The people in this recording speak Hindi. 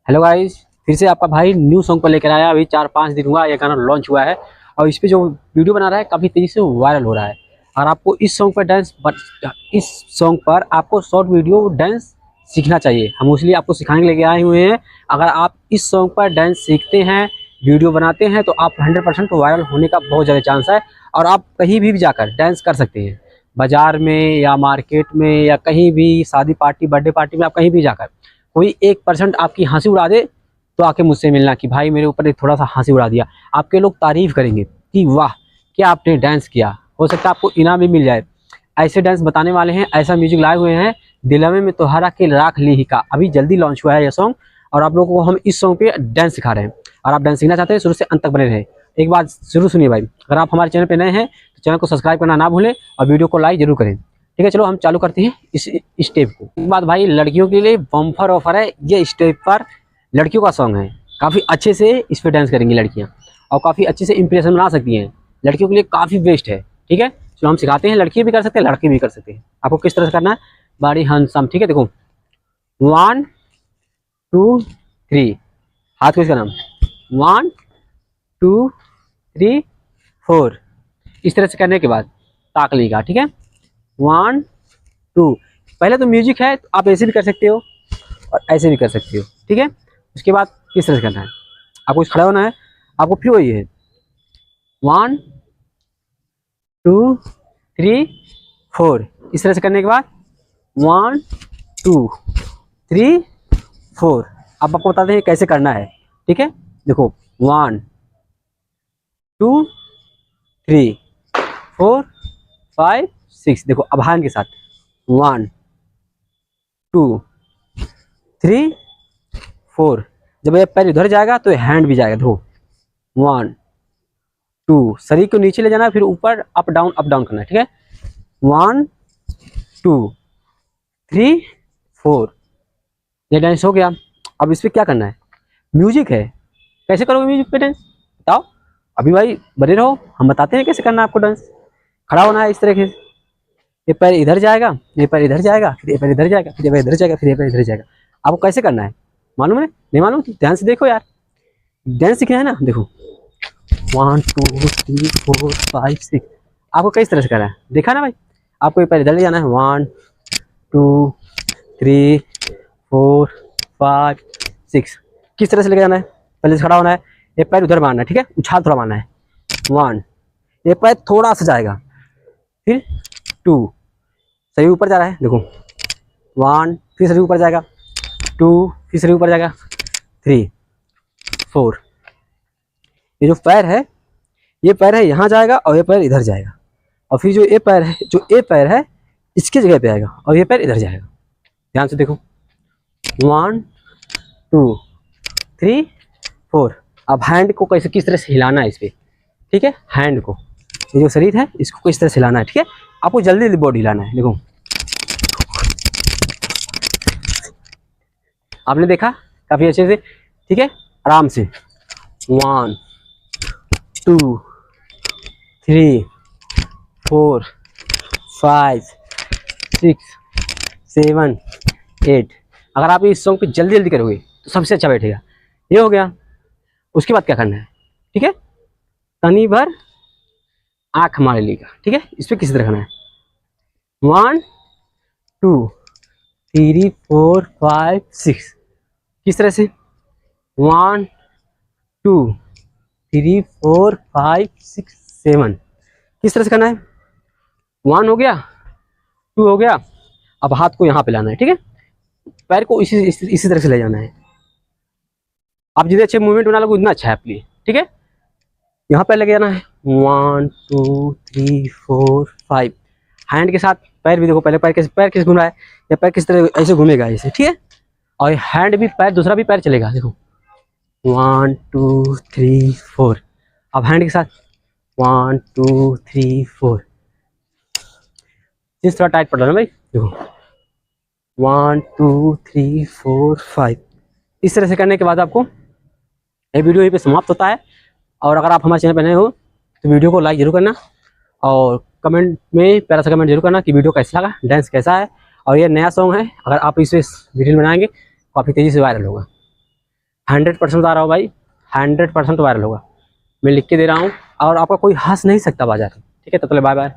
हेलो गाइस, फिर से आपका भाई न्यू सॉन्ग पर लेकर आया। अभी 4-5 दिन हुआ ये गाना लॉन्च हुआ है और इस पे जो वीडियो बना रहा है काफ़ी तेज़ी से वायरल हो रहा है। और आपको इस सॉन्ग पर आपको शॉर्ट वीडियो डांस सीखना चाहिए। हम इसलिए आपको सिखाने के लिए आए हुए हैं। अगर आप इस सॉन्ग पर डांस सीखते हैं, वीडियो बनाते हैं, तो आप 100% वायरल होने का बहुत ज़्यादा चांस है। और आप कहीं भी जाकर डांस कर सकते हैं, बाज़ार में या मार्केट में या कहीं भी, शादी पार्टी, बर्थडे पार्टी में, आप कहीं भी जाकर कोई 1% आपकी हंसी उड़ा दे तो आके मुझसे मिलना कि भाई मेरे ऊपर एक थोड़ा सा हंसी उड़ा दिया। आपके लोग तारीफ करेंगे कि वाह क्या आपने डांस किया। हो सकता है आपको इनाम भी मिल जाए। ऐसे डांस बताने वाले हैं, ऐसा म्यूजिक लाए हुए हैं। दिलवे में तोहरा के राख ली ही का अभी जल्दी लॉन्च हुआ है यह सॉन्ग और आप लोगों को हम इस सॉन्ग पे डांस सिखा रहे हैं। और आप डांस सीखना चाहते हैं शुरू से अंत तक बने रहे। एक बात जरूर सुनिए भाई, अगर आप हमारे चैनल पे नए हैं तो चैनल को सब्सक्राइब करना ना भूलें और वीडियो को लाइक जरूर करें। ठीक है, चलो हम चालू करते हैं इस स्टेप को। एक बात भाई, लड़कियों के लिए बम्पर ऑफर है। ये स्टेप पर लड़कियों का सॉन्ग है, काफ़ी अच्छे से इस पर डांस करेंगी लड़कियां और काफ़ी अच्छे से इंप्रेशन बना सकती हैं। लड़कियों के लिए काफ़ी बेस्ट है। ठीक है, चलो हम सिखाते हैं। लड़की भी कर सकते हैं, लड़के भी कर सकते हैं। आपको किस तरह से करना है, बड़ी हंसम। ठीक है, देखो 1 2 3, हाथ को इसका नाम 1 2 3 4। इस तरह से करने के बाद ताक लेगा। ठीक है, 1 2। पहले तो म्यूजिक है तो आप ऐसे भी कर सकते हो और ऐसे भी कर सकते हो। ठीक है, उसके बाद किस तरह से करना है, आपको खड़ा होना है। आपको फिर वही है 1 2 3 4। इस तरह से करने के बाद 1 2 3 4। अब आपको बताते हैं कैसे करना है। ठीक है, देखो 1 2 3 4 5 6। देखो अब हैंड के साथ 1 2 3 4। जब ये पैर इधर जाएगा तो हैंड भी जाएगा। देखो 1 2, शरीर को नीचे ले जाना है, फिर ऊपर अप डाउन करना है। ठीक है, 1 2 3 4। ये डांस हो गया। अब इस पर क्या करना है, म्यूजिक है। कैसे करोगे म्यूजिक पे डांस बताओ। अभी भाई बने रहो, हम बताते हैं कैसे करना है आपको डांस। खड़ा होना है इस तरीके से, ये पैर इधर जाएगा, ये पैर इधर जाएगा, फिर ये पैर इधर जाएगा, फिर ये पैर इधर जाएगा, फिर ये पैर इधर जाएगा। आपको कैसे करना है मालूम है? नहीं मालूम तो ध्यान से देखो यार, डांस सीखना है ना। देखो 1 2 3 4 5 6। आपको किस तरह से करना है देखा ना भाई। आपको ये पैर इधर ले जाना है 1 2 3 4 5 6। किस तरह से लेके जाना है, पहले से खड़ा होना है, ये पैर उधर मारना है। ठीक है, उछाल थोड़ा मारना है 1, ये पैर थोड़ा सा जाएगा, फिर 2, शरीर ऊपर जा रहा है। देखो 1, फिर शरीर ऊपर जाएगा, 2, फिर शरीर ऊपर जाएगा, 3 4। ये जो पैर है यहाँ जाएगा और ये पैर इधर जाएगा। और फिर जो ये पैर है इसकी जगह पे आएगा और ये पैर इधर जाएगा। ध्यान से देखो 1 2 3 4। अब हैंड को कैसे किस तरह से हिलाना है इस पर। ठीक है, हैंड को, ये जो शरीर है इसको किस तरह से हिलाना है। ठीक है, आपको जल्दी जल्दी बॉडी हिलाना है। देखो आपने देखा काफी अच्छे से। ठीक है, आराम से 1 2 3 4 5 6 7 8। अगर आप इस सॉन्ग पे जल्दी जल्दी करोगे तो सबसे अच्छा बैठेगा। ये हो गया। उसके बाद क्या करना है, ठीक है, तनी भर आँख हमारे लिए। ठीक है, इस पर किसी तरह करना है 1 2 3 4 5 6। किस तरह से 1 2 3 4 5 6 7। किस तरह से करना है, 1 हो गया, 2 हो गया। अब हाथ को यहाँ पे लाना है। ठीक है, पैर को इसी तरह से ले जाना है। आप जितने अच्छे मूवमेंट बना लोगे उतना अच्छा है आपके लिए। ठीक है, यहाँ पैर लेके जाना है 1 2 3 4 5। हैंड के साथ पैर भी देखो, पहले पैर कैसे घूम रहा है, या पैर किस तरह ऐसे घूमेगा ऐसे। ठीक है, और हैंड भी, पैर दूसरा भी पैर चलेगा। देखो 1 2 3 4। अब हैंड के साथ 1 2 3 4। जिस तरह टाइट पड़ रहा है ना भाई। देखो 1 2 3 4 5। इस तरह से करने के बाद आपको ये वीडियो यहीं पे समाप्त होता है। और अगर आप हमारे चैनल पर नए हो तो वीडियो को लाइक जरूर करना और कमेंट में प्यारा सा कमेंट जरूर करना कि वीडियो कैसा लगा, डांस कैसा है। और ये नया सॉन्ग है, अगर आप इसे वीडियो बनाएंगे काफ़ी तेज़ी से वायरल होगा। 100% बता रहा हूँ भाई, 100% वायरल होगा, मैं लिख के दे रहा हूँ। और आपका कोई हंस नहीं सकता बाजार में, ठीक है। तो चले बाय बाय।